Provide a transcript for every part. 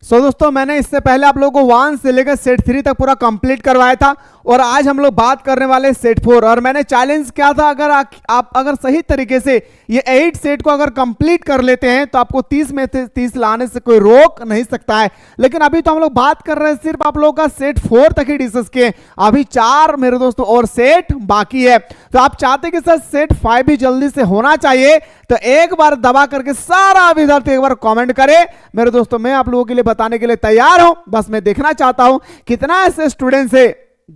सो दोस्तों मैंने इससे पहले आप लोगों को 1 से लेकर सेट 3 तक पूरा कंप्लीट करवाया था और आज हम लोग बात करने वाले सेट 4। और मैंने चैलेंज किया था अगर आप अगर सही तरीके से ये 8 सेट को अगर कंप्लीट कर लेते हैं तो आपको 30 में से 30 लाने से कोई रोक नहीं सकता है। लेकिन अभी तो हम लोग बात कर रहे हैं सिर्फ आप लोगों का सेट 4 तक ही डिस्कस किए, अभी 4 मेरे दोस्तों और सेट बाकी है। तो आप चाहते कि सर सेट 5 भी जल्दी से होना चाहिए तो एक बार दबा करके सारा विद्यार्थी एक बार कमेंट करे मेरे दोस्तों। मैं आप लोगों के लिए बताने के लिए तैयार हूं, बस मैं देखना चाहता हूं कितना ऐसे स्टूडेंट्स है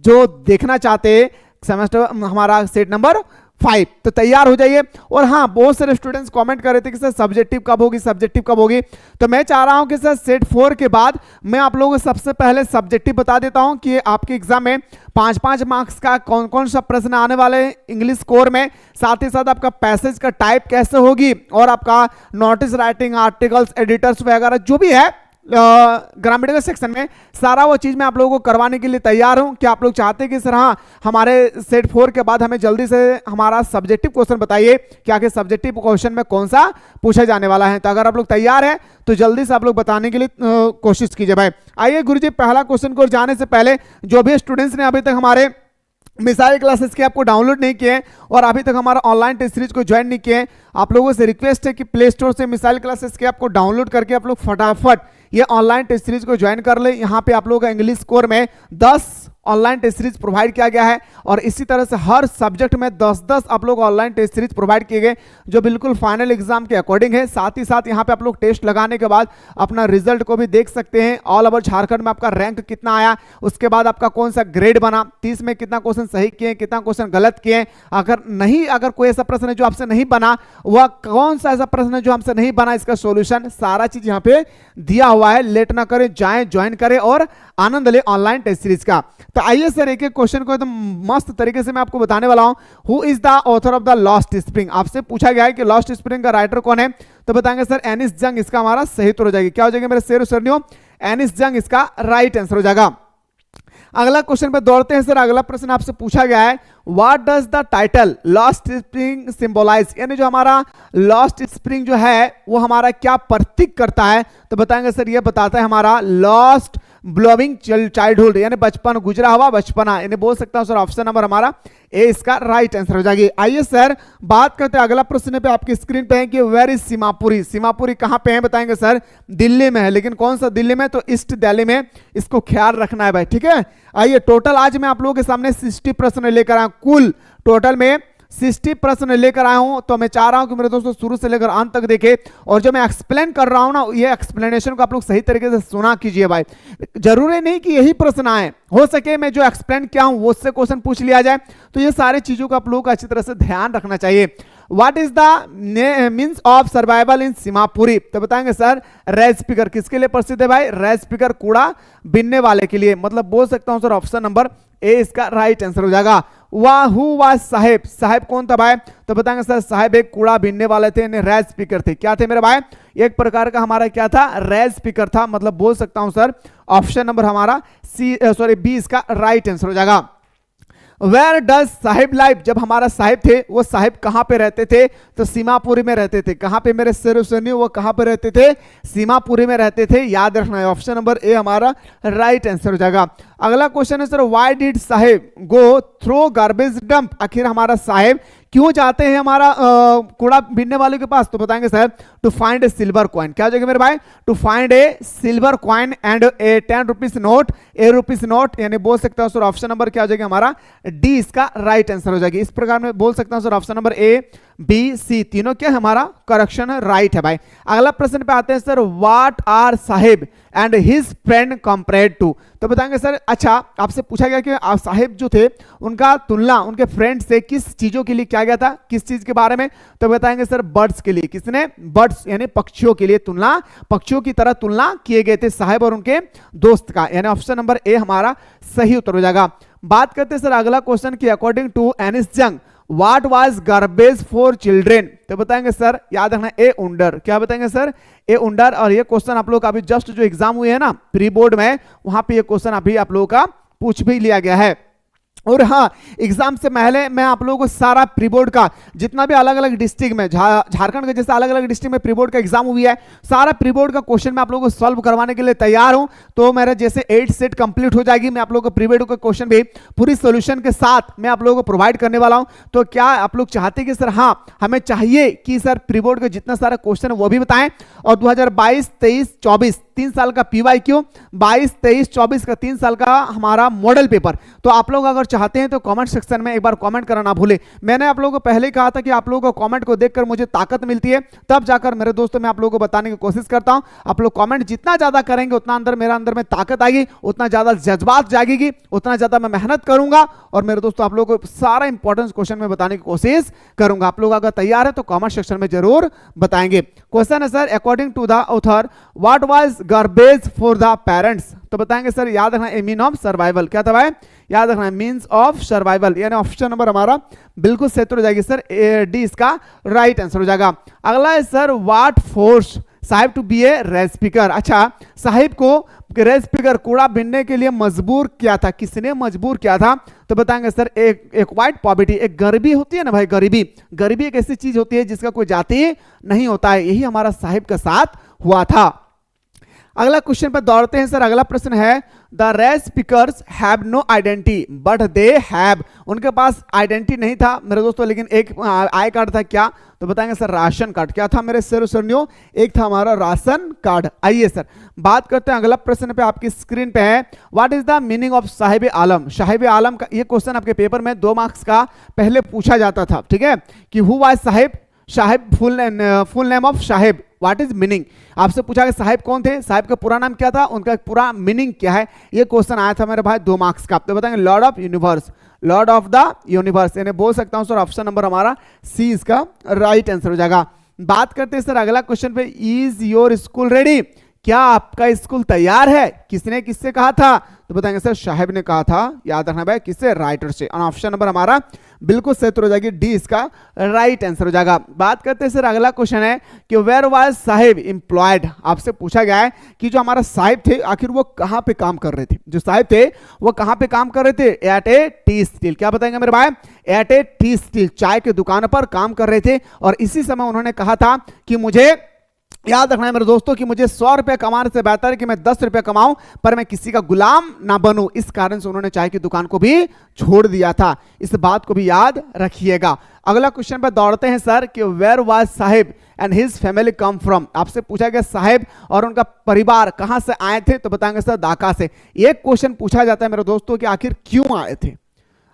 जो देखना चाहते हैं सेमेस्टर हमारा सेट नंबर 5। तो तैयार हो जाइए। और हाँ, बहुत सारे स्टूडेंट्स कमेंट कर रहे थे कि सर सब्जेक्टिव कब होगी, सब्जेक्टिव कब होगी। तो मैं चाह रहा हूं कि सर सेट 4 के बाद मैं आप लोगों को सबसे पहले सब्जेक्टिव बता देता हूं कि आपके एग्जाम में 5-5 मार्क्स का कौन कौन सा प्रश्न आने वाले हैं इंग्लिश कोर में, साथ ही साथ आपका पैसेज का टाइप कैसे होगी और आपका नोटिस राइटिंग, आर्टिकल्स, एडिटर्स वगैरह जो भी है ग्रामेटिकल सेक्शन में, सारा वो चीज मैं आप लोगों को करवाने के लिए तैयार हूं। कि आप लोग चाहते हैं कि सर हाँ हमारे सेट 4 के बाद हमें जल्दी से हमारा सब्जेक्टिव क्वेश्चन बताइए कि आगे सब्जेक्टिव क्वेश्चन में कौन सा पूछा जाने वाला है। तो अगर आप लोग तैयार हैं तो जल्दी से आप लोग बताने के लिए कोशिश कीजिए भाई। आइए गुरुजी, पहला क्वेश्चन को जाने से पहले जो भी स्टूडेंट्स ने अभी तक हमारे मिसाइल क्लासेस के आपको डाउनलोड नहीं किए और अभी तक हमारा ऑनलाइन टेस्ट सीरीज को ज्वाइन नहीं किए, आप लोगों से रिक्वेस्ट है कि प्ले स्टोर से मिसाइल क्लासेस के आपको डाउनलोड करके आप लोग फटाफट ये ऑनलाइन टेस्ट सीरीज को ज्वाइन कर ले। यहाँ पे आप लोगों का इंग्लिश कोर में 10 ऑनलाइन टेस्ट सीरीज प्रोवाइड किया गया है और इसी तरह से हर सब्जेक्ट में 10-10 आप लोग ऑनलाइन टेस्ट सीरीज प्रोवाइड किए गए जो बिल्कुल फाइनल एग्जाम के अकॉर्डिंग है। साथ ही साथ यहाँ पे आप लोग टेस्ट लगाने के बाद अपना रिजल्ट को भी देख सकते हैं। ऑल ओवर झारखंड में आपका रैंक कितना आया, उसके बाद आपका कौन सा ग्रेड बना, 30 में कितना क्वेश्चन सही किए, कितना क्वेश्चन गलत किए, अगर कोई ऐसा प्रश्न है जो आपसे नहीं बना, वह कौन सा ऐसा प्रश्न है जो हमसे नहीं बना, इसका सोल्यूशन सारा चीज यहाँ पे दिया हुआ है। लेट ना करें, जाएं, ज्वाइन करें और आनंद ले ऑनलाइन टेस्ट सीरीज का। तो आइए सर एक एक क्वेश्चन को एकदम मस्त तरीके से मैं आपको बताने वाला हूं। Who is the author of the lost spring? आपसे पूछा गया है कि लॉस्ट स्प्रिंग का राइटर कौन है, तो बताएंगे सर एनिस जंग इसका हमारा सही उत्तर हो जाएगी। क्या हो जाएगा मेरे शेर सरनियों? एनिस जंग इसका राइट आंसर हो जाएगा। अगला क्वेश्चन पे दौड़ते हैं सर। अगला प्रश्न आपसे पूछा गया है what does the title lost spring symbolize? यानी जो हमारा लॉस्ट स्प्रिंग जो है वो हमारा क्या प्रतीक करता है, तो बताएंगे सर ये बताता है हमारा लॉस्ट ब्लोविंग चाइल्डहुड, यानी बचपन, गुजरा हुआ बचपना। यानी बोल सकता हूं सर ऑप्शन नंबर हमारा ए इसका राइट आंसर हो जाएगी। आइए सर बात करते हैं अगला प्रश्न पे आपकी स्क्रीन पे है कि वेयर इज सीमापुरी? सीमापुरी कहां पे है? बताएंगे सर दिल्ली में है, लेकिन कौन सा दिल्ली में? तो ईस्ट दिल्ली में। इसको ख्याल रखना है भाई, ठीक है। आइए टोटल आज मैं आप लोगों के सामने 60 प्रश्न लेकर आया, कुल टोटल में 60 प्रश्न लेकर आया हूं। तो मैं चाह रहा हूं कि मेरे दोस्तों शुरू से लेकर अंत तक देखें और जो मैं एक्सप्लेन कर रहा हूं ना, ये एक्सप्लेनेशन को आप लोग सही तरीके से सुना कीजिए भाई। जरूरी नहीं कि यही प्रश्न आए, हो सके मैं जो एक्सप्लेन किया हूं वो उससे क्वेश्चन पूछ लिया जाए। तो ये सारी चीजों का आप लोगों को अच्छी तरह से ध्यान रखना चाहिए। What is the means of survival इन सीमापुरी? तो बताएंगे सर रेज स्पीकर किसके लिए प्रसिद्ध है भाई? रेज स्पीकर कूड़ा बीनने वाले के लिए। मतलब बोल सकता हूं सर ऑप्शन नंबर ए इसका राइट आंसर हो जाएगा। हु वाज साहेब? साहेब कौन था भाई? तो बताएंगे सर साहेब एक कूड़ा बीनने वाले थे, रेज स्पीकर थे। क्या थे मेरे भाई? एक प्रकार का हमारा क्या था? रेज स्पीकर था। मतलब बोल सकता हूं सर ऑप्शन नंबर हमारा बी इसका राइट आंसर हो जाएगा। Where does Saheb live? जब हमारा साहिब थे वो साहिब कहां पे रहते थे? तो सीमापुरी में रहते थे। कहां पे मेरे शेर वो कहां पे रहते थे? सीमापुरी में रहते थे। याद रखना है ऑप्शन नंबर ए हमारा राइट आंसर हो जाएगा। अगला क्वेश्चन है sir why did Saheb go through garbage dump? आखिर हमारा साहिब क्यों जाते हैं हमारा कूड़ा बीनने वाले के पास? तो बताएंगे sir to find a silver coin. क्या हो जाएगा मेरे भाई? To find a silver coin and a 10 rupees note, a rupees note. यानी बोल सकता हूं सर ऑप्शन नंबर क्या हो जाएगा हमारा डी इसका राइट आंसर हो जाएगी। इस प्रकार में बोल सकता हूं sir option number A, B, C तीनों क्या हमारा करेक्शन राइट है भाई। अगला प्रश्न पे आते हैं sir what are Saheb and his friend compared to? तो बताएंगे सर अच्छा आपसे पूछा गया कि आप साहिब जो थे उनका तुलना उनके फ्रेंड से किस चीजों के लिए किया गया था, किस चीज के बारे में? तो बताएंगे सर बर्ड्स के लिए। किसने? बर्ड्स यानी पक्षियों के लिए तुलना, पक्षियों की तरह तुलना किए गए थे साहिब और उनके दोस्त का। यानी ऑप्शन नंबर ए हमारा सही उत्तर हो जाएगा। बात करते हैं सर अगला क्वेश्चन की अकॉर्डिंग टू एनिस जंग what was garbage for children? तो बताएंगे सर याद रखना ए उंडर। क्या बताएंगे सर? ए उंडर। और ये क्वेश्चन आप लोग का अभी जस्ट जो एग्जाम हुए है ना प्री बोर्ड में, वहां पे ये क्वेश्चन अभी आप लोगों का पूछ भी लिया गया है। और हाँ, एग्जाम से पहले मैं आप लोगों को सारा प्री बोर्ड का जितना भी अलग अलग डिस्ट्रिक्ट में झारखंड के जैसे अलग अलग डिस्ट्रिक्ट में प्री बोर्ड का एग्जाम हुई है, सारा प्री बोर्ड का क्वेश्चन मैं आप लोगों को सॉल्व करवाने के लिए तैयार हूं। तो मेरा जैसे 8 सेट कंप्लीट हो जाएगी, मैं आप लोगों को प्री बोर्ड का क्वेश्चन भी पूरी सोल्यूशन के साथ मैं आप लोगों को प्रोवाइड करने वाला हूं। तो क्या आप लोग चाहते हैं कि सर हाँ हमें चाहिए कि सर प्री बोर्ड का जितना सारा क्वेश्चन है वो भी बताएं, और 2022, 23, 24 3 साल का PYQ, 22, 23, 24 का 3 साल का हमारा मॉडल पेपर। तो आप लोग अगर चाहते हैं तो कमेंट सेक्शन में एक बार कमेंट करना ना भूले। मैंने आप लोगों को पहले ही कहा था कि आप लोगों को कमेंट को देखकर मुझे ताकत मिलती है, तब जाकर मेरे दोस्तों मैं आप लोगों को बताने की कोशिश करता हूं। आप लोग कमेंट जितना ज्यादा करेंगे उतना मेरा अंदर में ताकत आएगी, उतना ज्यादा जज्बात जागेगी, उतना ज्यादा मैं मेहनत करूंगा, और मेरे दोस्तों आप लोगों को सारा इंपॉर्टेंट क्वेश्चन में बताने की कोशिश करूंगा। आप लोग अगर तैयार है तो कमेंट सेक्शन में जरूर बताएंगे। क्वेश्चन है sir, according to the author what was garbage for the parents. तो बताएंगे सर, याद रखना ए मीन ऑफ सर्वाइवल। क्या था भाई? याद रखना मीन्स ऑफ सर्वाइवल, यानी ऑप्शन नंबर हमारा बिल्कुल सही हो जाएगी सर, डी इसका राइट आंसर हो जाएगा। अगला है sir, what forces Saheb to be a रेस्ट स्पीकर। अच्छा, साहिब को रेस्ट स्पीकर कूड़ा बीनने के लिए मजबूर किया था, किसने मजबूर किया था? तो बताएंगे सर, एक वाइट पॉवर्टी, एक गरीबी होती है ना भाई, गरीबी एक ऐसी चीज होती है जिसका कोई जाति नहीं होता है, यही हमारा साहिब के साथ हुआ था। अगला क्वेश्चन पर दौड़ते हैं सर। अगला प्रश्न है, द रेस्ट pickers have no identity but they have, उनके पास आइडेंटिटी नहीं था मेरे दोस्तों, लेकिन एक आई कार्ड था। क्या? तो बताएंगे सर, राशन कार्ड। क्या था मेरे सरनियों? एक था हमारा राशन कार्ड। आइए सर बात करते हैं, अगला प्रश्न पे आपकी स्क्रीन पे है, what is the meaning of साहिब आलम। साहिब आलम का ये क्वेश्चन आपके पेपर में 2 मार्क्स का पहले पूछा जाता था, ठीक है, कि who was Sahib full name of Sahib, what is meaning. आपसे पूछा कि साहिब कौन थे, साहिब का पूरा नाम क्या था, उनका पूरा मीनिंग क्या है, ये क्वेश्चन आया था मेरे भाई 2 मार्क्स का। तो बताएंगे Lord of universe, Lord of the universe, यानी बोल सकता हूं सर ऑप्शन नंबर हमारा सी इसका राइट आंसर हो जाएगा। बात करते हैं सर अगला क्वेश्चन पे, इज योर स्कूल रेडी, क्या आपका स्कूल तैयार है, किसने किससे कहा था? तो बताएंगे सर, साहिब ने कहा था। याद रखना भाई, किससे? राइटर से। और ऑप्शन नंबर हमारा बिल्कुल सही हो जाएगी, डी इसका राइट आंसर हो जाएगा। बात करते हैं सर अगला क्वेश्चन है कि वेयर वाज साहिब एम्प्लॉयड। आपसे पूछा गया है कि जो हमारा साहिब थे आखिर वो कहां पे काम कर रहे थे, जो साहिब थे वो कहां पे काम कर रहे थे? At a tea stall. क्या बताएंगे मेरे भाई? एट ए टी स्टील, चाय की दुकान पर काम कर रहे थे, और इसी समय उन्होंने कहा था कि मुझे याद रखना है मेरे दोस्तों कि मुझे 100 रुपए कमाने से बेहतर है कि मैं 10 रुपए कमाऊं, पर मैं किसी का गुलाम ना बनूं। इस कारण से उन्होंने चाय की दुकान को भी छोड़ दिया था, इस बात को भी याद रखिएगा। अगला क्वेश्चन पे दौड़ते हैं सर कि where was Saheb and his family come from. आपसे पूछा गया साहिब और उनका परिवार कहां से आए थे, तो बताएंगे सर ढाका से। एक क्वेश्चन पूछा जाता है मेरे दोस्तों कि आखिर क्यों आए थे।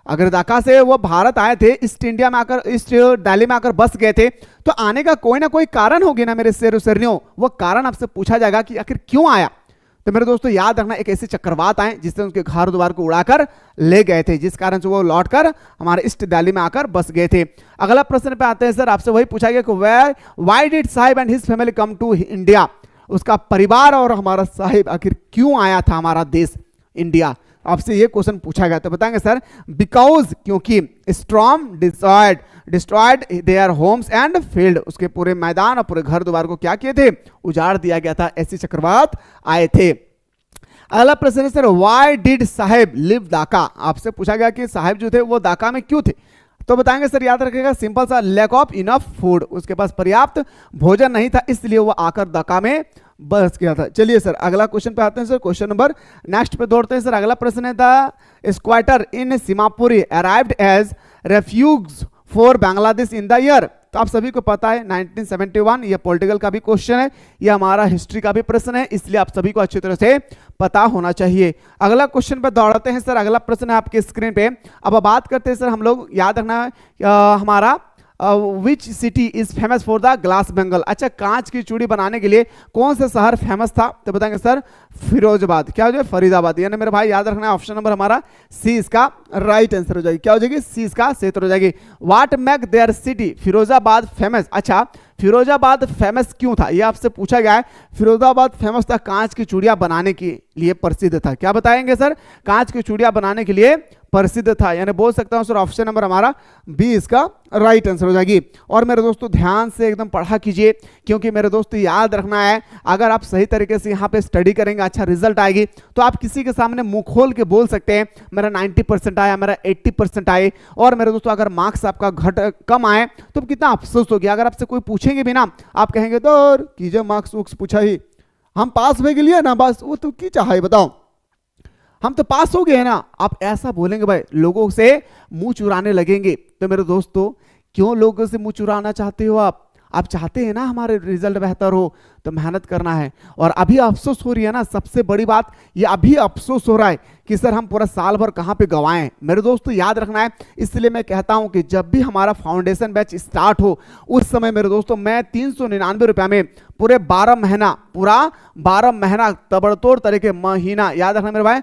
अगर ढाका से वो भारत आए थे, ईस्ट इंडिया में आकर, ईस्ट दिल्ली में आकर बस गए थे, तो आने का कोई ना कोई कारण होगी ना मेरे शेरों, वो कारण आपसे पूछा जाएगा कि आखिर क्यों आया। तो मेरे दोस्तों याद रखना, एक ऐसे चक्रवात आए जिससे उनके घर द्वार को उड़ाकर ले गए थे, जिस कारण से वो लौटकर हमारे ईस्ट दिल्ली में आकर बस गए थे। अगला प्रश्न पे आते हैं सर, आपसे वही पूछा गया कि why did Saheb and his family come to India. उसका परिवार और हमारा साहिब आखिर क्यों आया था हमारा देश इंडिया, आपसे ये क्वेश्चन पूछा गया। तो बताएंगे सर, बिकॉज, क्योंकि storm destroyed their homes and field, उसके पूरे मैदान और पूरे घर द्वार को क्या किए थे? उजाड़ दिया गया था, ऐसे चक्रवात आए थे। अगला प्रश्न है sir, why did Sahib live Dhaka. आपसे पूछा गया कि साहिब जो थे वो ढाका में क्यों थे। तो बताएंगे सर, याद रखिएगा, सिंपल सा, लैक ऑफ इनफ फूड, उसके पास पर्याप्त भोजन नहीं था, इसलिए वो आकर ढाका में बस गया था। चलिए सर अगला क्वेश्चन पे आते हैं सर, क्वेश्चन नंबर नेक्स्ट पे दौड़ते हैं सर। अगला प्रश्न है, the squatter in Seemapuri arrived as refuge for Bangladesh in the year. तो आप सभी को पता है 1971, ये पॉलिटिकल का भी क्वेश्चन है, ये हमारा हिस्ट्री का भी प्रश्न है, इसलिए आप सभी को अच्छी तरह से पता होना चाहिए। अगला क्वेश्चन पे दौड़ाते हैं सर। अगला प्रश्न है आपके स्क्रीन पे। अब बात करते हैं सर हम लोग, याद रखना हमारा which city is famous for the glass Bengal. अच्छा, कांच की चूड़ी बनाने के लिए कौन सा शहर फेमस था? तो बताएंगे सर, फिरोजाबाद। क्या हो जाए? फरीदाबाद। यानी मेरे भाई याद रखना है, ऑप्शन नंबर हमारा सी इसका राइट आंसर हो जाएगी। क्या हो जाएगी? सी इसका सही हो जाएगी। What make their city Firozabad famous. अच्छा, फिरोजाबाद फेमस क्यों था, ये आपसे पूछा गया है। फिरोजाबाद फेमस था कांच की चूड़ियां बनाने के लिए प्रसिद्ध था। क्या बताएंगे सर? कांच की चूड़ियां बनाने के लिए प्रसिद्ध था, यानी बोल सकता हूं सर ऑप्शन नंबर हमारा बी इसका राइट आंसर हो जाएगी। और मेरे दोस्तों ध्यान से एकदम पढ़ा कीजिए, क्योंकि मेरे दोस्तों याद रखना है, अगर आप सही तरीके से यहाँ पे स्टडी करेंगे अच्छा रिजल्ट आएगी, तो आप किसी के सामने मुंह खोल के बोल सकते हैं मेरा 90% आया, मेरा 80% आए। और मेरे दोस्तों अगर मार्क्स आपका कम आए तो कितना अफसोस हो गया। अगर आपसे कोई पूछेंगे भी ना, आप कहेंगे तो कीजिए मार्क्स वुक्स पूछा ही, हम पास हो गए ना, बस वो तो की चाहे बताओ, हम तो पास हो गए हैं ना। आप ऐसा बोलेंगे भाई, लोगों से मुंह चुराने लगेंगे। तो मेरे दोस्तों क्यों लोगों से मुंह चुराना चाहते हो आप चाहते हैं ना हमारे रिजल्ट बेहतर हो, तो मेहनत करना है। और अभी अफसोस हो रही है ना, सबसे बड़ी बात ये अभी अफसोस हो रहा है कि सर हम पूरा साल भर कहाँ पे गवाएं। मेरे दोस्तों याद रखना है, इसलिए मैं कहता हूं कि जब भी हमारा फाउंडेशन बैच स्टार्ट हो, उस समय मेरे दोस्तों मैं 399 रुपया में पूरे 12 महीना तबड़तोड़ तरीके महीना, याद रखना मेरे भाई,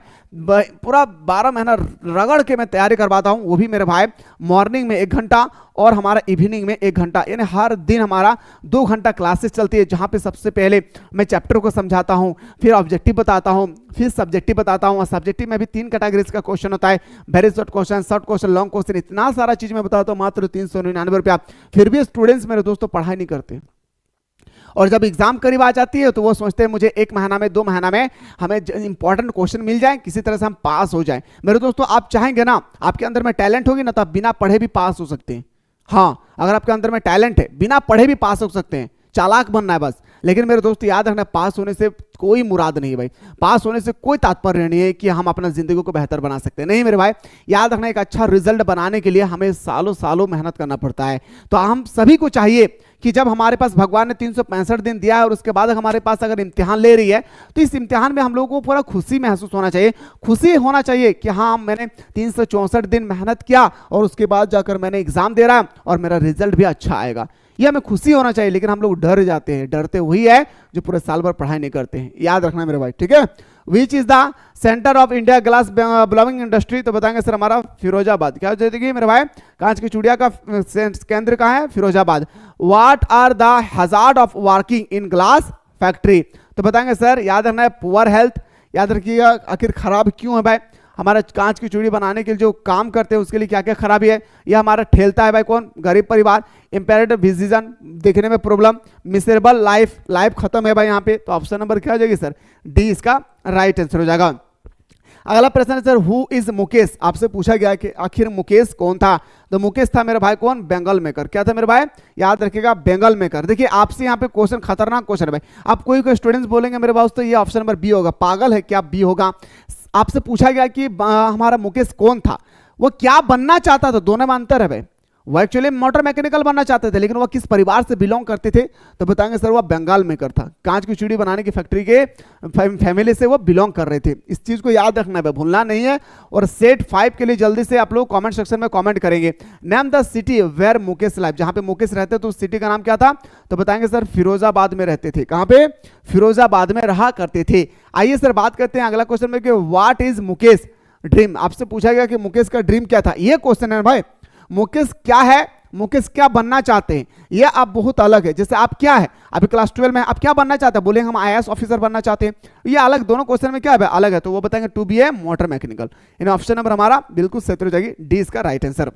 पूरा 12 महीना रगड़ के मैं तैयारी करवाता हूं। वो भी मेरे भाई मॉर्निंग में 1 घंटा और हमारा इवनिंग में 1 घंटा, यानी हर दिन हमारा 2 घंटा क्लासेस चलती है, जहां पे सबसे पहले मैं चैप्टर को समझाता हूं, फिर ऑब्जेक्टिव बताता हूं, फिर सब्जेक्टिव बताता हूं। और सब्जेक्टिव में भी 3 कैटेगरीज का क्वेश्चन होता है, very short question, long question, इतना सारा चीज मैं बताता हूं मात्र 399 रुपया। फिर भी स्टूडेंट्स मेरे दोस्तों पढ़ाई नहीं करते, और जब एग्जाम करीब आ जाती है तो वो सोचते हैं मुझे 1 महीना में 2 महीना में हमें इंपॉर्टेंट क्वेश्चन मिल जाए, किसी तरह से हम पास हो जाए। मेरे दोस्तों आप चाहेंगे ना, आपके अंदर में टैलेंट होगी ना, तो आप बिना पढ़े भी पास हो सकते हैं। हाँ, अगर आपके अंदर में टैलेंट है, बिना पढ़े भी पास हो सकते हैं, चालाक बनना है बस। लेकिन मेरे दोस्त याद रखना, पास होने से कोई मुराद नहीं है भाई, पास होने से कोई तात्पर्य नहीं है कि हम अपना जिंदगी को बेहतर बना सकते हैं, नहीं मेरे भाई। याद रखना, एक अच्छा रिजल्ट बनाने के लिए हमें सालों सालों मेहनत करना पड़ता है। तो हम सभी को चाहिए कि जब हमारे पास भगवान ने 365 दिन दिया है और उसके बाद हमारे पास अगर इम्तिहान ले रही है, तो इस इम्तिहान में हम लोगों को पूरा खुशी महसूस होना चाहिए, खुशी होना चाहिए कि हाँ मैंने 364 दिन मेहनत किया और उसके बाद जाकर मैंने एग्जाम दे रहा और मेरा रिजल्ट भी अच्छा आएगा, ये हमें खुशी होना चाहिए। लेकिन हम लोग डर जाते हैं, डरते वही है जो पूरे साल भर पढ़ाई नहीं करते हैं। याद रखना मेरे भाई, ठीक है। Which is the centre of India glass blowing industry, तो बताएंगे सर हमारा फिरोजाबाद। क्या देखिए मेरे भाई, कांच की चूड़िया का केंद्र कहाँ है? Firozabad. What are the hazard of working in glass factory, तो बताएंगे सर, याद रखना है पुअर हेल्थ। याद रखिएगा आखिर खराब क्यों है भाई, हमारा कांच की चूड़ी बनाने के लिए जो काम करते हैं उसके लिए क्या क्या खराबी है, ये हमारा ठेलता है भाई कौन? गरीब परिवार। इंपेरेटिव विजन, देखने में प्रॉब्लम। मिसेरेबल लाइफ खत्म है भाई यहाँ पे। तो ऑप्शन नंबर क्या हो जाएगी सर? डी इसका राइट आंसर हो जाएगा। अगला प्रश्न है सर, हु इज मुकेश, आपसे पूछा गया कि आखिर मुकेश कौन था? तो मुकेश था मेरे भाई कौन? बेंगल मेकर। क्या था मेरे भाई? याद रखिएगा, बेंगल मेकर। देखिए आपसे यहाँ पे क्वेश्चन खतरनाक क्वेश्चन है भाई। आप कोई स्टूडेंट्स बोलेंगे मेरे पास तो ये ऑप्शन नंबर बी होगा, पागल है क्या? बी होगा। आपसे पूछा गया कि हमारा मुकेश कौन था, वो क्या बनना चाहता था, दोनों में अंतर है भाई। वो एक्चुअली मोटर मैकेनिकल बनना चाहते थे, लेकिन वो किस परिवार से बिलोंग करते थे? तो बताएंगे सर वो बंगाल मेकर था, कांच की चूड़ी बनाने की फैक्ट्री के फैमिली से वो बिलोंग कर रहे थे। इस चीज को याद रखना है, भूलना नहीं है। और सेट 5 के लिए जल्दी से आप लोग कमेंट सेक्शन में कमेंट करेंगे। Name the city where Mukesh live, जहां पे मुकेश रहते तो उस सिटी का नाम क्या था? तो बताएंगे सर फिरोजाबाद में रहते थे। कहां पे? फिरोजाबाद में रहा करते थे। आइए सर बात करते हैं अगला क्वेश्चन में कि व्हाट इज मुकेश ड्रीम। आपसे पूछा गया कि मुकेश का ड्रीम क्या था, ये क्वेश्चन है भाई। मुकेश क्या है, मुकेश क्या बनना चाहते हैं, ये आप बहुत अलग है। जैसे आप क्या है, अभी क्लास 12 में आप क्या बनना चाहते हैं? बोले हम IAS ऑफिसर बनना चाहते हैं, ये अलग। दोनों क्वेश्चन में क्या है अलग है। तो वो बताएंगे to be a motor mechanical. इन ऑप्शन नंबर हमारा बिल्कुल सही हो जाएगी, डी इसका राइट आंसर।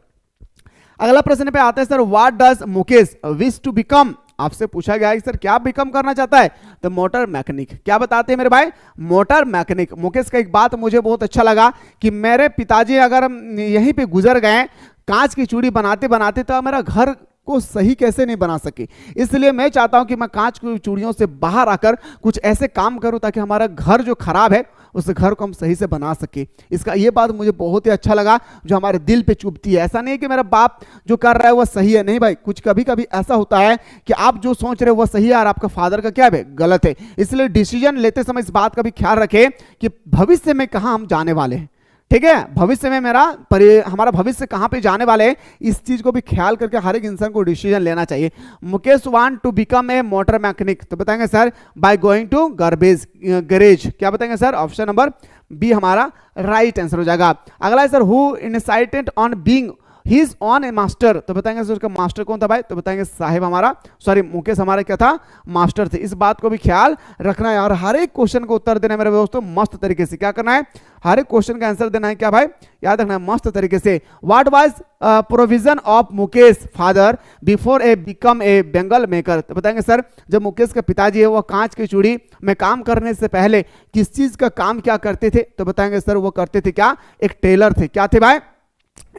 अगला प्रश्न पे आते हैं sir, what does Mukesh wish to become. आपसे पूछा गया है सर क्या बिकम करना चाहता है? तो मोटर मैकेनिक। क्या बताते हैं मेरे भाई? Motor mechanic. मुकेश का एक बात मुझे बहुत अच्छा लगा कि मेरे पिताजी अगर यहीं पे गुजर गए कांच की चूड़ी बनाते बनाते, तो मेरा घर को सही कैसे नहीं बना सके। इसलिए मैं चाहता हूं कि मैं कांच की चूड़ियों से बाहर आकर कुछ ऐसे काम करूं ताकि हमारा घर जो खराब है उस घर को हम सही से बना सके। इसका ये बात मुझे बहुत ही अच्छा लगा, जो हमारे दिल पे चुभती है। ऐसा नहीं है कि मेरा बाप जो कर रहा है वो सही है, नहीं भाई। कुछ कभी कभी ऐसा होता है कि आप जो सोच रहे हो वो सही है और आपका फादर का क्या है गलत है। इसलिए डिसीजन लेते समय इस बात का भी ख्याल रखें कि भविष्य में कहाँ हम जाने वाले हैं, ठीक है। भविष्य में हमारा भविष्य कहां पे जाने वाले हैं, इस चीज को भी ख्याल करके हर एक इंसान को डिसीजन लेना चाहिए। Mukesh want to become a motor mechanic, तो बताएंगे sir by going to garage. क्या बताएंगे सर? ऑप्शन नंबर बी हमारा राइट आंसर हो जाएगा। अगला है sir, who incited on being he is on a master, तो बताएंगे सर उसका मास्टर कौन था भाई, तो बताएंगे साहिब हमारा, सॉरी मुकेश हमारा क्या था, मास्टर थे। इस बात को भी ख्याल रखना है और हर एक क्वेश्चन को उत्तर देना है मेरे दोस्तों मस्त तरीके से। क्या करना है, हर एक क्वेश्चन का आंसर देना है क्या भाई, याद रखना है मस्त तरीके से। What was provision of Mukesh father before A become a Bengal maker, तो बताएंगे सर जब मुकेश के पिताजी है वो कांच की चूड़ी में काम करने से पहले किस चीज का काम क्या करते थे, तो बताएंगे सर वो करते थे क्या, एक टेलर थे। क्या थे भाई,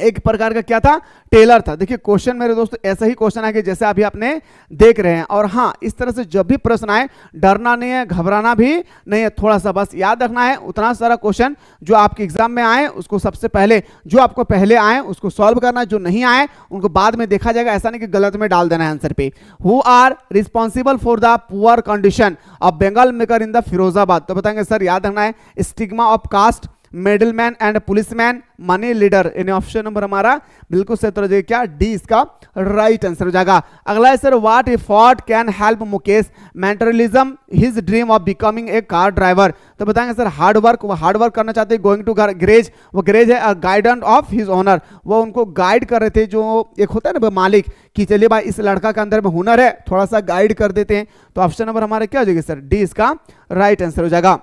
एक प्रकार का क्या था, टेलर था। देखिए क्वेश्चन मेरे दोस्तों ऐसा ही क्वेश्चन आएगा जैसे अभी आपने देख रहे हैं। और हाँ, इस तरह से जब भी प्रश्न आए डरना नहीं है, घबराना भी नहीं है, थोड़ा सा बस याद रखना है उतना सारा क्वेश्चन जो आपके एग्जाम में आए उसको सबसे पहले, जो आपको पहले आए उसको सॉल्व करना, जो नहीं आए उनको बाद में देखा जाएगा। ऐसा नहीं कि गलत में डाल देना है आंसर पे। Who are responsible for the poor condition of bangle maker in the Firozabad, तो बताएंगे सर याद रखना है stigma of caste, middleman and policeman, moneylender. इन ऑप्शन नंबर हमारा बिल्कुल सही उत्तर क्या, डी इसका राइट आंसर हो जाएगा। अगला है sir what effort can help Mukesh mentalism his dream of becoming a car driver, तो बताएंगे सर हार्ड वर्क, वो हार्ड वर्क करना चाहते हैं। गोइंग टू गैरेज, वो गैरेज है गाइडेंस ऑफ हिज ओनर, वो उनको गाइड कर रहे थे, जो एक होता है ना मालिक कि चलिए भाई इस लड़का के अंदर में हुनर है, थोड़ा सा गाइड कर देते हैं। तो ऑप्शन नंबर हमारा क्या हो जाएगा सर, डी इसका राइट आंसर हो जाएगा।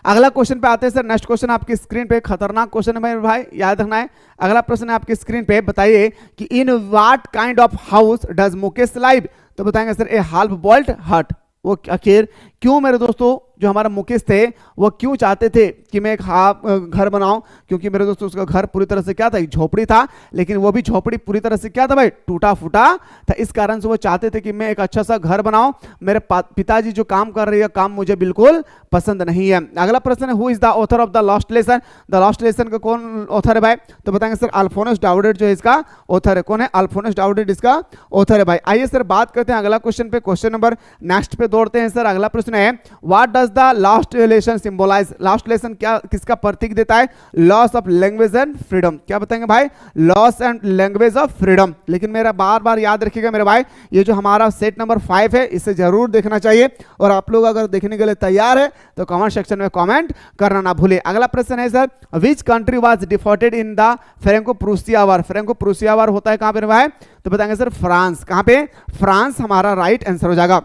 अगला क्वेश्चन पे आते हैं सर। नेक्स्ट क्वेश्चन आपकी स्क्रीन पे खतरनाक क्वेश्चन है भाई, याद रखना है। अगला प्रश्न है आपकी स्क्रीन पे, बताइए कि in what kind of house does Mukesh live, तो बताएंगे सर ए हाल्फ बॉइल्ड हट। वो आखिर क्यों मेरे दोस्तों जो हमारा मुकेश थे वो क्यों चाहते थे कि मैं एक घर बनाऊं, क्योंकि मेरे दोस्तों उसका घर पूरी तरह से क्या था, एक झोपड़ी था, लेकिन वो भी झोपड़ी पूरी तरह से क्या था भाई, टूटा फूटा था। इस कारण से वो चाहते थे कि मैं एक अच्छा सा घर बनाऊं। मेरे पिताजी जो काम कर रही है काम मुझे बिल्कुल पसंद नहीं है। अगला प्रश्न है who is the author of the lost lesson, the lost lesson का कौन ऑथर है भाई, तो बताएंगे सर अल्फोनस डाउडेट जो है इसका ऑथर है। कौन है, अल्फोनस डाउडेट इसका ऑथर है भाई। आइए सर बात करते हैं अगला क्वेश्चन पे, क्वेश्चन नंबर नेक्स्ट पे दौड़ते हैं सर। अगला प्रश्न है what does the last lesson symbolize, last lesson क्या किसका प्रतीक देता है, loss of language and freedom. क्या बताएंगे भाई, loss and language of freedom. लेकिन मेरा बार बार याद रखिएगा मेरे भाई, ये जो हमारा सेट नंबर 5 है इसे जरूर देखना चाहिए। और आप लोग अगर देखने के लिए तैयार है तो कमेंट सेक्शन में कमेंट करना ना भूले। अगला प्रश्न है sir which country was defaulted in the Franco Prussia war, Franco Prussia war होता है कहां पे भाई, तो बताएंगे सर फ्रांस। कहां पे, फ्रांस हमारा राइट आंसर हो जाएगा।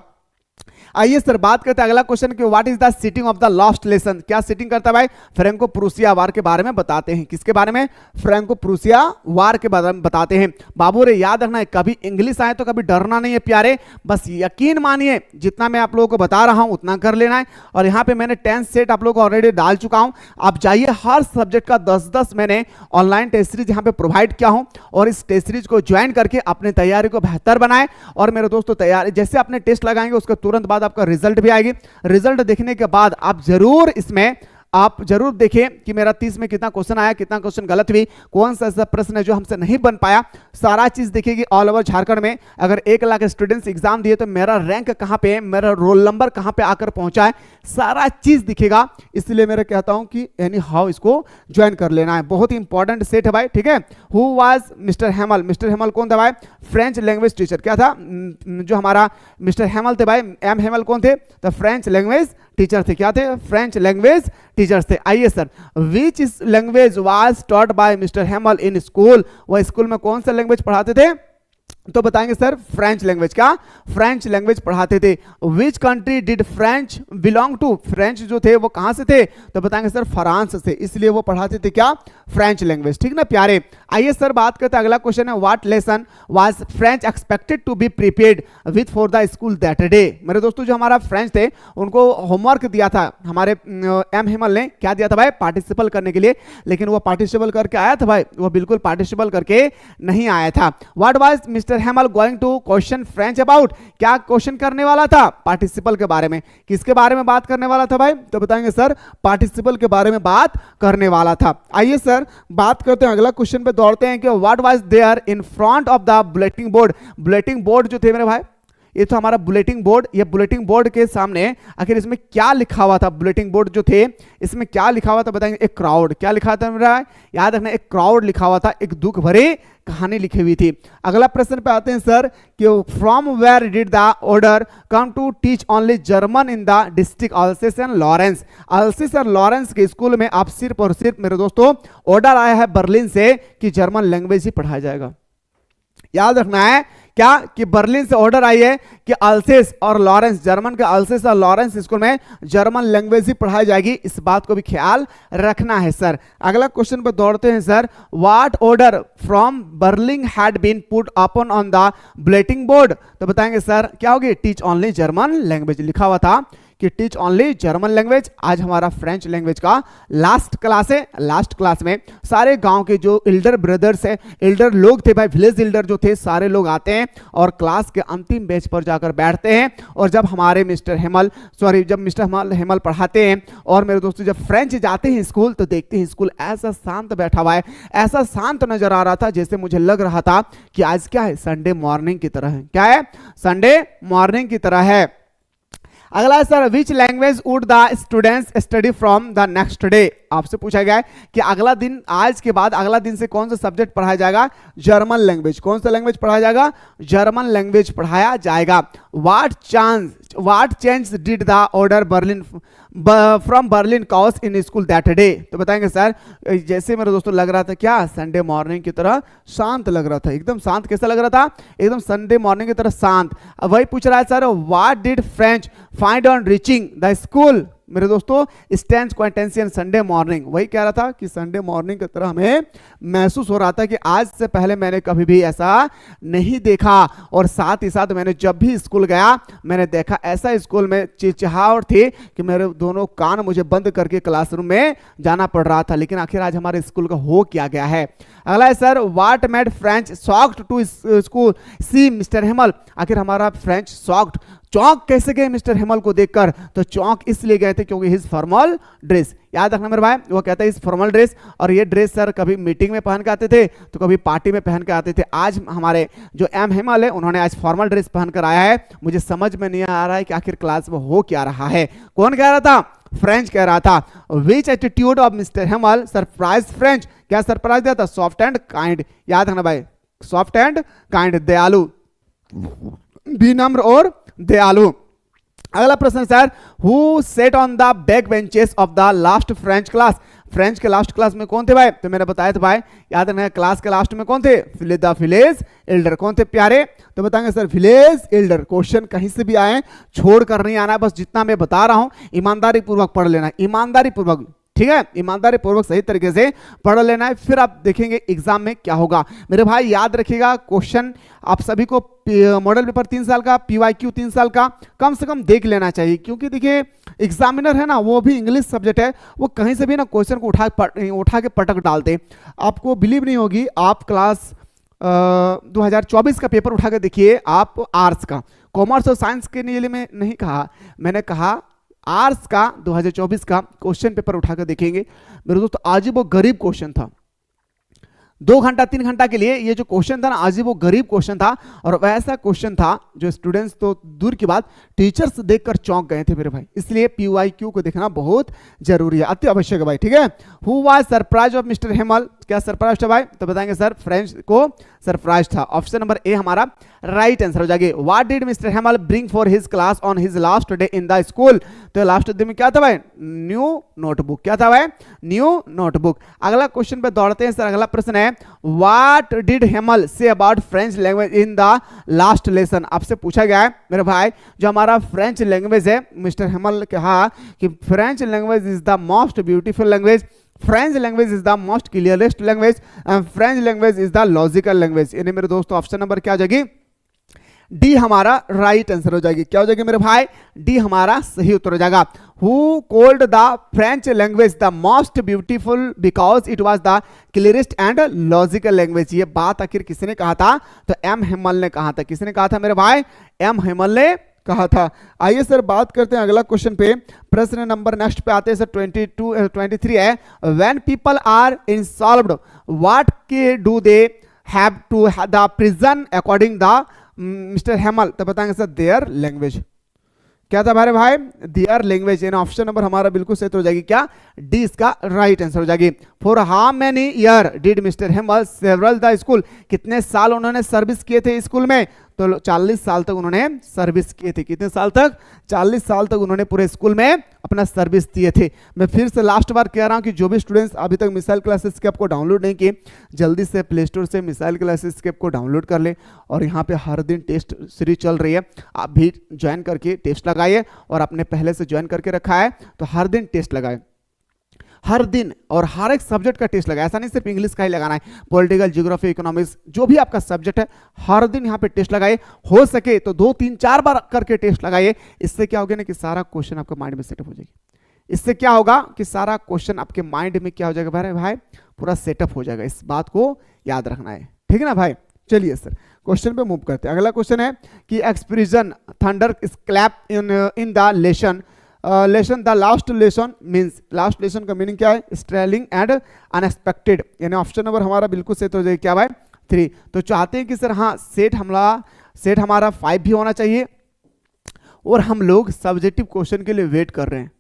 आइए सर बात करते हैं अगला क्वेश्चन कि what is the sitting of the lost lesson, क्या सिटिंग करता है भाई, फ्रैंको प्रूसिया वार के बारे में बताते हैं। किसके बारे में, फ्रैंको प्रूसिया वार के बारे में बताते हैं। बाबू रे याद रखना है कभी इंग्लिश आए तो कभी डरना नहीं है प्यारे, बस यकीन मानिए जितना मैं आप लोगों को बता रहा हूं उतना कर लेना है। और यहाँ पे मैंने 10 सेट आप लोगों को ऑलरेडी डाल चुका हूं। आप जाइए हर सब्जेक्ट का 10-10 मैंने ऑनलाइन टेस्ट सीरीज यहाँ पे प्रोवाइड किया हूं और इस टेस्ट सीरीज को ज्वाइन करके अपने तैयारी को बेहतर बनाए। और मेरे दोस्तों तैयारी जैसे अपने टेस्ट लगाएंगे उसके तुरंत बाद आपका रिजल्ट भी आएगी। रिजल्ट देखने के बाद आप जरूर इसमें आप जरूर देखें कि मेरा 30 में कितना क्वेश्चन आया, कितना क्वेश्चन गलत हुई, कौन सा ऐसा प्रश्न है जो हमसे नहीं बन पाया, सारा चीज देखिएगी। ऑल ओवर झारखंड में अगर 1 लाख स्टूडेंट्स एग्जाम दिए तो मेरा रैंक कहां पे है, मेरा रोल नंबर कहां पे आकर पहुंचा है, सारा चीज दिखेगा। इसलिए मैं कहता हूं कि एनी हाउ इसको ज्वाइन कर लेना है, बहुत ही इंपॉर्टेंट सेट है भाई, ठीक है। Who was mister Hemal, mister Hemal कौन था भाई, फ्रेंच लैंग्वेज टीचर। क्या था, जो हमारा मिस्टर हेमल थे भाई, एम हेमल कौन थे, तो फ्रेंच लैंग्वेज टीचर थे। क्या थे, फ्रेंच लैंग्वेज टीचर्स थे। आइए sir which is language was taught by mister Hamel in school, वह स्कूल में कौन सा लैंग्वेज पढ़ाते थे, तो बताएंगे सर फ्रेंच लैंग्वेज। क्या, फ्रेंच लैंग्वेज पढ़ाते थे। Which country did French belong to, French जो थे वो कहां से थे, तो बताएंगे सर फ्रांस से, इसलिए वो पढ़ाते थे क्या, फ्रेंच लैंग्वेज, ठीक ना प्यारे। आइए सर बात करते हैं अगला क्वेश्चन है what lesson was French expected to be prepared with for the school that day. मेरे दोस्तों जो हमारा फ्रेंच थे उनको होमवर्क दिया था हमारे एम हेमल ने, क्या दिया था भाई, पार्टिसिपल करने के लिए, लेकिन वो पार्टिसिपल करके आया था भाई, वो बिल्कुल पार्टिसिपल करके नहीं आया था। What was mister Hamel going to question French about, क्या क्वेश्चन करने वाला था, पार्टिसिपल के बारे में। किसके बारे में बात करने वाला था भाई, तो बताएंगे सर पार्टिसिपल के बारे में बात करने वाला था। आइए सर बात करते हैं अगला क्वेश्चन पे दौड़ते हैं कि what was there in front of the bulletin board. Bulletin board जो थे मेरे भाई ये तो हमारा बुलेटिन बोर्ड। ये बुलेटिन बोर्ड के सामने आखिर इसमें क्या लिखा हुआ था? बुलेटिन बोर्ड जो थे इसमें क्या लिखा हुआ था बताएंगे? एक क्राउड। क्या लिखा था मेरा? याद रखना, एक क्राउड लिखा हुआ था, एक दुख भरी कहानी लिखी हुई थी। अगला प्रश्न पे आते हैं सर कि from where did the order come to teach only German in the district Alsace and Lorraine? Alsace और लॉरेंस के स्कूल में आप सिर्फ और सिर्फ मेरे दोस्तों ऑर्डर आया है बर्लिन से कि जर्मन लैंग्वेज ही पढ़ाया जाएगा। याद रखना है क्या कि बर्लिन से ऑर्डर आई है कि अल्सेस और लॉरेंस, जर्मन के अल्सेस और लॉरेंस स्कूल में जर्मन लैंग्वेज ही पढ़ाई जाएगी। इस बात को भी ख्याल रखना है सर। अगला क्वेश्चन पर दौड़ते हैं sir. What order from Berlin had been put upon on the bulletin board? तो बताएंगे सर क्या होगी? टीच ओनली जर्मन लैंग्वेज लिखा हुआ था कि टीच ओनली जर्मन लैंग्वेज। आज हमारा फ्रेंच लैंग्वेज का लास्ट क्लास है। लास्ट क्लास में सारे गांव के जो एल्डर ब्रदर्स है, एल्डर लोग थे भाई, विलेज एल्डर जो थे सारे लोग आते हैं और क्लास के अंतिम बेंच पर जाकर बैठते हैं। और जब हमारे मिस्टर हेमल पढ़ाते हैं और मेरे दोस्तों जब फ्रेंच जाते हैं स्कूल तो देखते हैं स्कूल ऐसा शांत बैठा हुआ है, ऐसा शांत नजर आ रहा था जैसे मुझे लग रहा था कि आज क्या है? संडे मॉर्निंग की तरह है। क्या है? संडे मॉर्निंग की तरह है। अगला sir, which language would the students study from the next day? आपसे पूछा गया है कि अगला दिन, आज के बाद अगला दिन से कौन सा सब्जेक्ट पढ़ाया जाएगा? German language. कौन सा लैंग्वेज पढ़ाया जाएगा? जर्मन लैंग्वेज पढ़ाया जाएगा। What change did the order Berlin from Berlin cause in school that day? तो बताएंगे सर जैसे मेरे दोस्तों लग रहा था क्या? संडे मॉर्निंग की तरह शांत लग रहा था, एकदम शांत। कैसा लग रहा था? एकदम संडे मॉर्निंग की तरह शांत। अब वही पूछ रहा है sir, what did French find on reaching the school? मेरे दोस्तों स्टैंड क्वांटेंशियन संडे मॉर्निंग, वही कह रहा था कि संडे मॉर्निंग की तरह हमें महसूस हो रहा था कि आज से पहले मैंने कभी भी ऐसा नहीं देखा। और साथ ही साथ मैंने जब भी स्कूल गया मैंने देखा ऐसा स्कूल में चिचहाहट थी कि मेरे दोनों कान मुझे बंद करके क्लासरूम में जाना पड़ रहा था। लेकिन आखिर आज हमारे स्कूल का हो क्या गया है? अगला है sir, what made French shocked to school see mister Hamel? आखिर हमारा फ्रेंच शॉक्ड, चौंक कैसे गए मिस्टर हेमल को देखकर? तो चौंक इसलिए गए थे क्योंकि हिज फॉर्मल ड्रेस। याद रखना मेरे भाई, वो कहता है इस फॉर्मल ड्रेस। और ये ड्रेस सर कभी मीटिंग में पहन के आते थे तो कभी पार्टी में पहन के आते थे। आज हमारे जो एम हेमल है उन्होंने आज फॉर्मल ड्रेस पहन कर आया है। मुझे समझ में नहीं आ रहा है कि आखिर क्लास में हो क्या रहा है। कौन कह रहा था? फ्रेंच कह रहा था। Which attitude of mister Hamel surprise French? क्या सरप्राइज दिया था? Soft and kind. याद रखना भाई, सॉफ्ट एंड काइंड, दयालु, विनम्र और दयालु। अगला प्रश्न sir, who set on the back benches of the last French class? French के लास्ट क्लास में कौन थे भाई? तो मैंने बताया था भाई, याद रखना क्लास के लास्ट में कौन थे? The village Elder. कौन थे प्यारे? तो बताएंगे सर विलेज एल्डर। क्वेश्चन कहीं से भी आए छोड़ कर नहीं आना है, बस जितना मैं बता रहा हूं ईमानदारी पूर्वक पढ़ लेना, ईमानदारी पूर्वक, ठीक है? ईमानदारी पूर्वक सही तरीके से पढ़ लेना है, फिर आप देखेंगे एग्जाम में क्या होगा। मेरे भाई याद रखिएगा क्वेश्चन आप सभी को मॉडल पेपर 3 साल का, पीवाईक्यू 3 साल का कम से कम देख लेना चाहिए। क्योंकि देखिए एग्जामिनर है ना, वो भी इंग्लिश सब्जेक्ट है, वो कहीं से भी ना क्वेश्चन को उठा के पटक डालते। आपको बिलीव नहीं होगी, आप क्लास 2024 का पेपर उठा के देखिए, आप आर्ट्स का, कॉमर्स और साइंस के लिए मैं नहीं कहा, मैंने कहा आर्ट्स का 2024 का क्वेश्चन पेपर उठाकर देखेंगे मेरे दोस्तों, आज वो गरीब क्वेश्चन था। 2 घंटा 3 घंटा के लिए ये जो क्वेश्चन था ना, आज वो गरीब क्वेश्चन था। और वैसा क्वेश्चन था जो स्टूडेंट्स तो दूर की बात टीचर्स देखकर चौंक गए थे मेरे भाई। इसलिए पीवाईक्यू को देखना बहुत जरूरी है, अति आवश्यक है भाई, ठीक है? Who was surprise of mister Hamel? क्या सरप्राइज था भाई? तो बताएंगे सर फ्रेंच को सरप्राइज था। ऑप्शन नंबर ए हमारा राइट आंसर हो जाएगा। What did mister Hamel bring for his class on his last day in the school? तो लास्ट डे में क्या था भाई? New notebook. क्या था भाई? New notebook. अगला क्वेश्चन पे दौड़ते हैं सर। अगला प्रश्न है, what did Hamel say about French language in the last lesson? आपसे पूछा गया है मेरे भाई, जो हमारा फ्रेंच लैंग्वेज है, मिस्टर हेमल ने कहा कि French language is the most beautiful language, French language is the most clearest language and French language is the logical language. यानी मेरे दोस्तों ऑप्शन नंबर क्या हो जाएगी? डी हमारा राइट आंसर हो जाएगी। क्या हो जाएगी मेरे भाई? डी हमारा सही उत्तर हो जाएगा। Who called the French language the most beautiful because it was the clearest and logical language? ये बात आखिर किसने कहा था? तो एम हेमल ने कहा था। किसने कहा था मेरे भाई? एम हेमल ने कहा था। आइए सर बात करते हैं अगला क्वेश्चन पे। प्रश्न नंबर नेक्स्ट पे आते हैं सर 23 है, when people are insolved what do they have to the prison according the mister Hamel, तो बताएंगे सर देयर लैंग्वेज। क्या था हमारे भाई? Their language. यानी ऑप्शन नंबर हमारा बिल्कुल सही हो जाएगी क्या? डी इसका राइट आंसर हो जाएगी। For how many year did mister Hamel several the school, कितने साल उन्होंने सर्विस किए थे स्कूल में? तो 40 साल तक उन्होंने सर्विस किए थे। कितने साल तक? 40 साल तक उन्होंने पूरे स्कूल में अपना सर्विस दिए थे। मैं फिर से लास्ट बार कह रहा हूं कि जो भी स्टूडेंट्स अभी तक मिसाइल क्लासेस के आपको डाउनलोड नहीं किए, जल्दी से प्ले स्टोर से मिसाइल क्लासेस के आपको डाउनलोड कर ले। और यहाँ पे हर दिन टेस्ट सीरीज चल रही है, आप भी ज्वाइन करके टेस्ट लगाइए। और आपने पहले से ज्वाइन करके रखा है तो हर दिन टेस्ट लगाए, हर दिन, और हर एक सब्जेक्ट का टेस्ट लगाए। ऐसा नहीं सिर्फ इंग्लिश का ही लगाना है, पॉलिटिकल, ज्योग्राफी, इकोनॉमिक्स, जो भी आपका सब्जेक्ट है हर दिन यहाँ पे टेस्ट लगाइए। हो सके तो 2, 3, 4 बार करके टेस्ट लगाइए। इससे क्या होगा ना कि सारा क्वेश्चन आपके माइंड में सेटअप हो जाएगी। इससे क्या होगा कि सारा क्वेश्चन आपके माइंड में क्या हो जाएगा भाई? पूरा सेटअप हो जाएगा। इस बात को याद रखना है, ठीक है ना भाई। चलिए सर क्वेश्चन पे मूव करते हैं। अगला क्वेश्चन है कि expression thunder clap in the lesson lesson, the last lesson means, last lesson का मीनिंग क्या है? Sterling and unexpected. यानी ऑप्शन नंबर हमारा बिल्कुल सही हो जाएगा क्या भाई? 3। तो चाहते हैं कि सर हाँ सेट हमारा 5 भी होना चाहिए। और हम लोग सब्जेक्टिव क्वेश्चन के लिए वेट कर रहे हैं।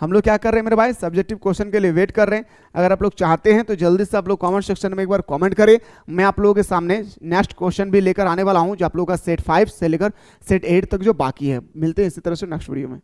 हम लोग क्या कर रहे हैं मेरे भाई? सब्जेक्टिव क्वेश्चन के लिए वेट कर रहे हैं। अगर आप लोग चाहते हैं तो जल्दी से आप लोग कमेंट सेक्शन में एक बार कमेंट करें। मैं आप लोगों के सामने नेक्स्ट क्वेश्चन भी लेकर आने वाला हूं, जो आप लोगों का सेट 5 से लेकर सेट 8 तक जो बाकी है। मिलते हैं इसी तरह से नेक्स्ट वीडियो में।